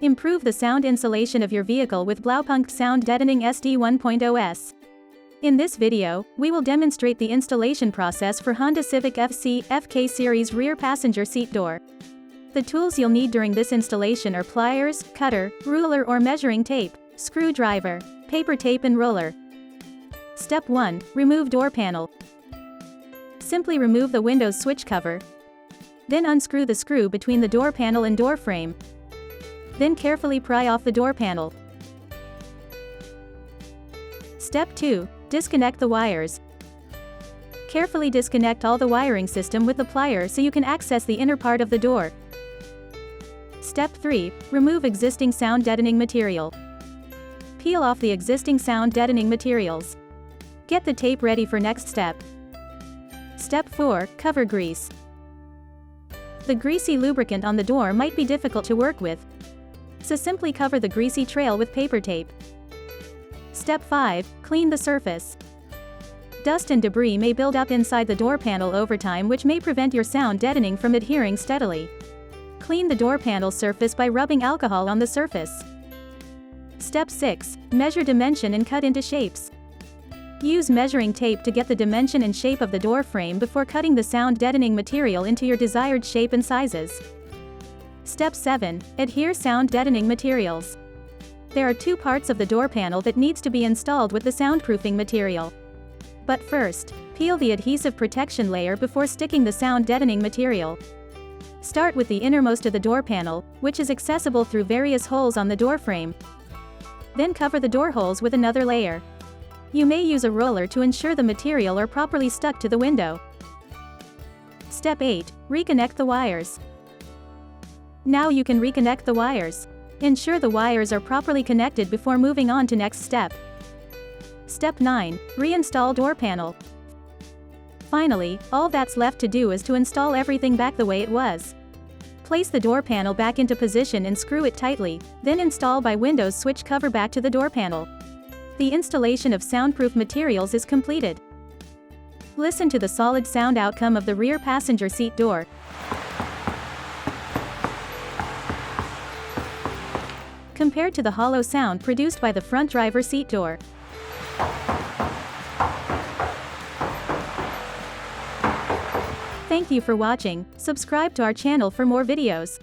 Improve the sound insulation of your vehicle with Blaupunkt Sound Deadening SD1.0S. In this video, we will demonstrate the installation process for Honda Civic FC FK Series rear passenger seat door. The tools you'll need during this installation are pliers, cutter, ruler or measuring tape, screwdriver, paper tape and roller. Step 1. Remove door panel. Simply remove the Windows switch cover. Then unscrew the screw between the door panel and door frame. Then carefully pry off the door panel. Step 2. Disconnect the wires. Carefully disconnect all the wiring system with the plier so you can access the inner part of the door. Step 3. Remove existing sound deadening material. Peel off the existing sound deadening materials. Get the tape ready for next step. Step 4. Cover grease. The greasy lubricant on the door might be difficult to work with, so simply cover the greasy trail with paper tape. Step 5. Clean the surface. Dust and debris may build up inside the door panel over time, which may prevent your sound deadening from adhering steadily. Clean the door panel surface by rubbing alcohol on the surface. Step 6. Measure dimension and cut into shapes. Use measuring tape to get the dimension and shape of the door frame before cutting the sound deadening material into your desired shape and sizes. Step 7. Adhere sound deadening materials. There are two parts of the door panel that needs to be installed with the soundproofing material. But first, peel the adhesive protection layer before sticking the sound deadening material. Start with the innermost of the door panel, which is accessible through various holes on the door frame. Then cover the door holes with another layer. You may use a roller to ensure the material are properly stuck to the window. Step 8. Reconnect the wires. Now you can reconnect the wires. Ensure the wires are properly connected before moving on to next step. Step 9. Reinstall door panel. Finally, all that's left to do is to install everything back the way it was. Place the door panel back into position and screw it tightly, then install by Windows switch cover back to the door panel. The installation of soundproof materials is completed. Listen to the solid sound outcome of the rear passenger seat door. Compared to the hollow sound produced by the front driver seat door. Thank you for watching. Subscribe to our channel for more videos.